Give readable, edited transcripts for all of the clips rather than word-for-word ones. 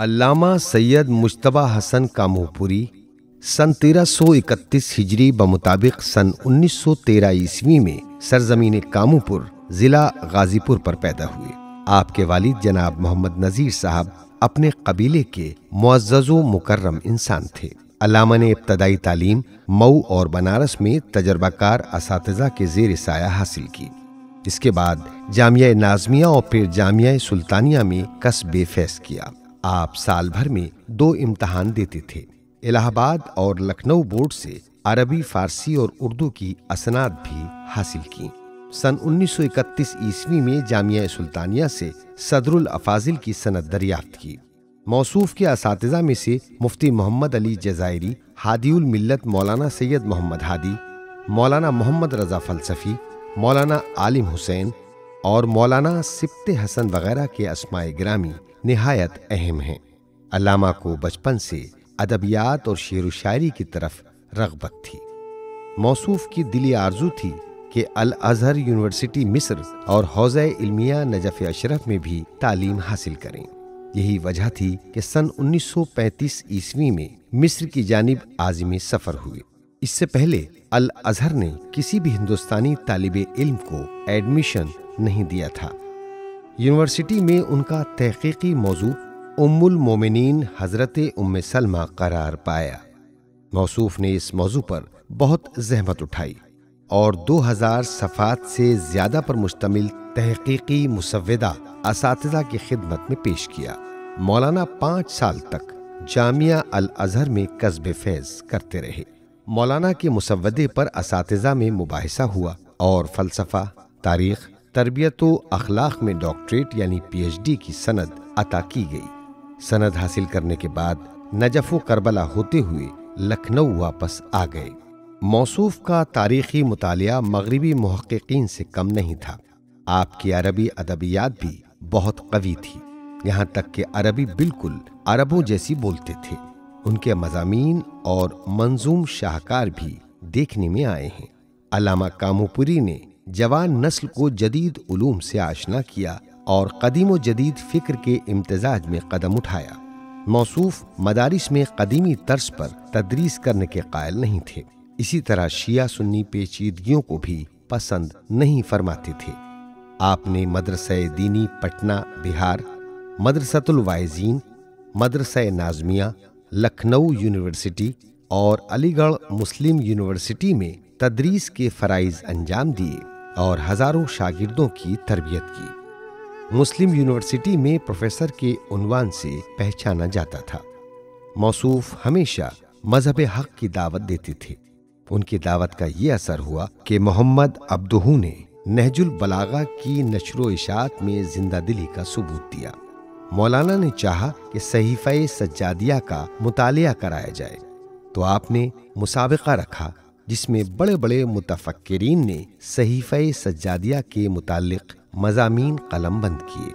अल्लामा सैयद मुज्तबा हसन कामूपुरी सन 1331 हिजरी बमुताबिक सन 1913 ईस्वी में सरजमीन कामूपुर जिला गाजीपुर पर पैदा हुए। आपके वालिद जनाब मोहम्मद नजीर साहब अपने कबीले के मुअज़्ज़ज़ मुकर्रम इंसान थे। अल्लामा ने इब्तदाई तालीम मऊ और बनारस में तजर्बाकार असातिज़ा के ज़ेर साया हासिल की। इसके बाद जामिया नाज़मिया और फिर जामिया सुल्तानिया में कसबे फैज़ किया। आप साल भर में 2 इम्तहान देते थे। इलाहाबाद और लखनऊ बोर्ड से अरबी, फारसी और उर्दू की असनाद भी हासिल की। सन 1931 ईस्वी में जामिया सुल्तानिया से सदरुल अफाजिल की सनद दरियाफ्त की। मौसूफ के असातिज़ा में से मुफ्ती मोहम्मद अली जज़ायरी, हादिउल मिल्लत मौलाना सैयद मोहम्मद हादी, मौलाना मोहम्मद रज़ा फ़लसफ़ी, मौलाना आलिम हुसैन और मौलाना सिब्ते हसन वगैरह के अस्माए गिरामी निहायत अहम हैं। अल्लामा को बचपन से अदबियात और शेर व शायरी की तरफ रग़बत थी। मौसूफ की दिली आरजू थी कि अल अज़हर यूनिवर्सिटी मिस्र और हौज़ा इल्मिया नजफ़ अशरफ में भी तालीम हासिल करें। यही वजह थी कि सन 1935 ईस्वी में मिस्र की जानिब आज़िम सफ़र हुए। इससे पहले अल अज़हर ने किसी भी हिंदुस्तानी तालिबे इल्म को एडमिशन नहीं दिया था। यूनिवर्सिटी में उनका तहक़ीक़ी मौजू उम्मुल मोमिनीन हज़रत उम्मे सलमा करार पाया। मौसूफ ने इस मौजू पर बहुत ज़हमत उठाई और 2000 सफ़ात से ज़्यादा पर मुश्तमिल तहक़ीक़ी मुसव्वदा असातिज़ा की खिदमत में पेश किया। मौलाना 5 साल तक जामिया अल अज़हर में कसबे फैज़ करते रहे। मौलाना के मुसव्वदे पर असातिज़ा में मुबाहिसा हुआ और फ़लसफ़ा, तारीख़, तरबियत व अखलाक में डॉक्टरेट यानी PhD की सनद अता की गई। सनद हासिल करने के बाद नजफ़ व करबला होते हुए लखनऊ वापस आ गए। मौसूफ का तारीख़ी मुतालिया मग़रिबी मुहक़्क़ीन से कम नहीं था। आपकी अरबी अदबियात भी बहुत कवी थी, यहाँ तक कि अरबी बिल्कुल अरबों जैसी बोलते थे। उनके मज़ामीन और मंजूम शाहकार भी देखने में आए हैं। अल्लामा कामूपुरी ने जवान नस्ल को जदीद उलूम से आशना किया और कदीम व जदीद फ़िक्र के इम्तिजाज में कदम उठाया। मौसूफ मदारिस में कदीमी तर्ज पर तदरीस करने के कायल नहीं थे। इसी तरह शिया सुन्नी पेचीदगियों को भी पसंद नहीं फरमाते थे। आपने मदरसा दीनी पटना बिहार, मदरसतुल वाइज़ीन, मदरसा नाज़मिया, लखनऊ यूनिवर्सिटी और अलीगढ़ मुस्लिम यूनिवर्सिटी में तदरीस के फ़राइज़ अंजाम दिए और हज़ारों शागिर्दों की तरबियत की। मुस्लिम यूनिवर्सिटी में प्रोफेसर के उन्वान से पहचाना जाता था। मौसूफ हमेशा मज़हब हक़ की दावत देते थे। उनकी दावत का ये असर हुआ कि मोहम्मद अब्दुहू ने नहजुल बलागा की नशर व इशाअत में जिंदा दिली का सबूत दिया। मौलाना ने चाहा कि सहीफ़े सज्जादिया का मुतालिया कराया जाए, तो आपने मुसाबिका रखा जिसमें बड़े बड़े मुतफ़क्किरीन ने सहीफ़े सज्जादिया के मुताल्लिक़ मज़ामीन कलमबंद किए।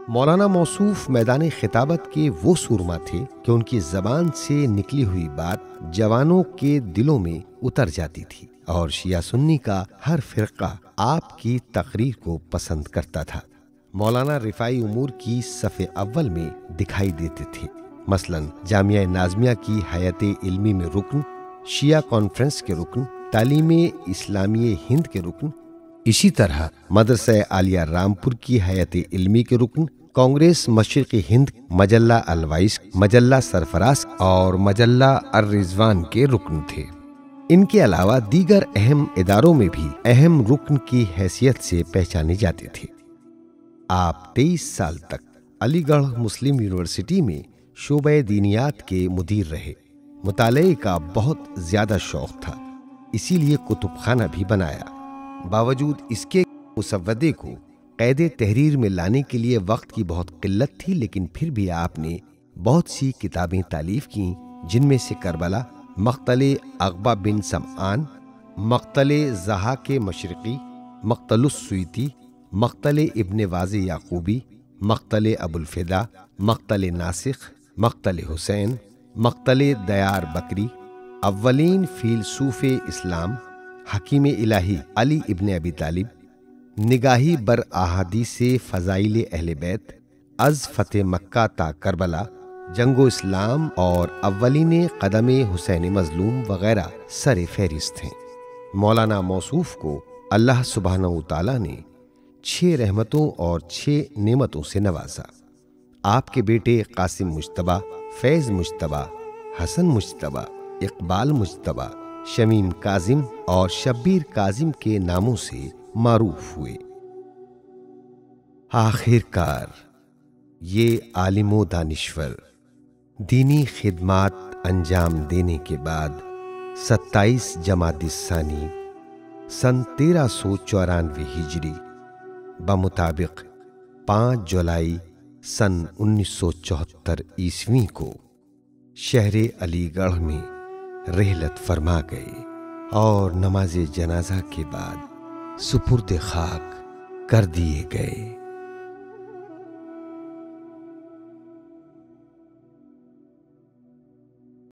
मौलाना मौसूफ मैदान खिताबत के वो सूरमा थे कि उनकी ज़बान से निकली हुई बात जवानों के दिलों में उतर जाती थी और शिया सुन्नी का हर फ़िरक़ा आपकी तकरीर को पसंद करता था। मौलाना रिफ़ाई उमूर की सफ़े अव्वल में दिखाई देते थे। मसलन जामिया नाज़मिया की हयात इल्मी में रुकन, शिया कॉन्फ्रेंस के रुकन, तालीम इस्लामी हिंद के रुकन, इसी तरह मदरसा आलिया रामपुर की हयात इल्मी के रुकन, कांग्रेस मशरिक़ी हिंद, मजल्ला अलवाइस, मजल्ला सरफराज और मजल्ला अर्रिज़वान के रुकन थे। इनके अलावा दीगर अहम इदारों में भी अहम रुकन की हैसियत से पहचाने जाते थे। आप 23 साल तक अलीगढ़ मुस्लिम यूनिवर्सिटी में शोबे दीनियात के मुदीर रहे। मुताले का बहुत ज़्यादा शौक़ था, इसीलिए कुतुबखाना भी बनाया। बावजूद इसके मुसव्वदे को क़ैद तहरीर में लाने के लिए वक्त की बहुत किल्लत थी, लेकिन फिर भी आपने बहुत सी किताबें तालीफ़ की, जिनमें से करबला, मक़तले अक़बा बिन समआन, मक़तले ज़हाके मशरिक़ी, मक़तलुस सुयती, मक़तले इब्ने वाज़े याक़ूबी, मक़तले अबुल फ़िदा, मक़तले नासिख, मक़तले हुसैन, मक़तले दयार बकरी, अव्वलीन फ़ीलसूफ़े इस्लाम, हकीम इलाही अली इब्ने अबी तालिब, निगाही बर अहादीसे फ़ज़ाइल अहले बैत, अज़ फ़ते मक्का ता करबला, जंगो इस्लाम और अव्वलीन कदम हुसैन मजलूम वगैरह सर फहरिस्त हैं। मौलाना मौसूफ को अल्लाह सुब्हानहू तआला ने 6 रहमतों और 6 नेमतों से नवाजा। आपके बेटे कासिम मुज्तबा, फैज मुज्तबा, हसन मुज्तबा, इकबाल मुज्तबा, शमीम काजिम और शब्बीर काजिम के नामों से मारूफ हुए। आखिरकार ये आलिमो दानिश्वर दीनी खिदमात अंजाम देने के बाद 27 जमादिस्सानी सन 1394 हिजरी बमुताबिक 5 जुलाई सन 1974 ईस्वी को शहर अलीगढ़ में रहलत फरमा गए और नमाज जनाजा के बाद सुपुर्द खाक कर दिए गए।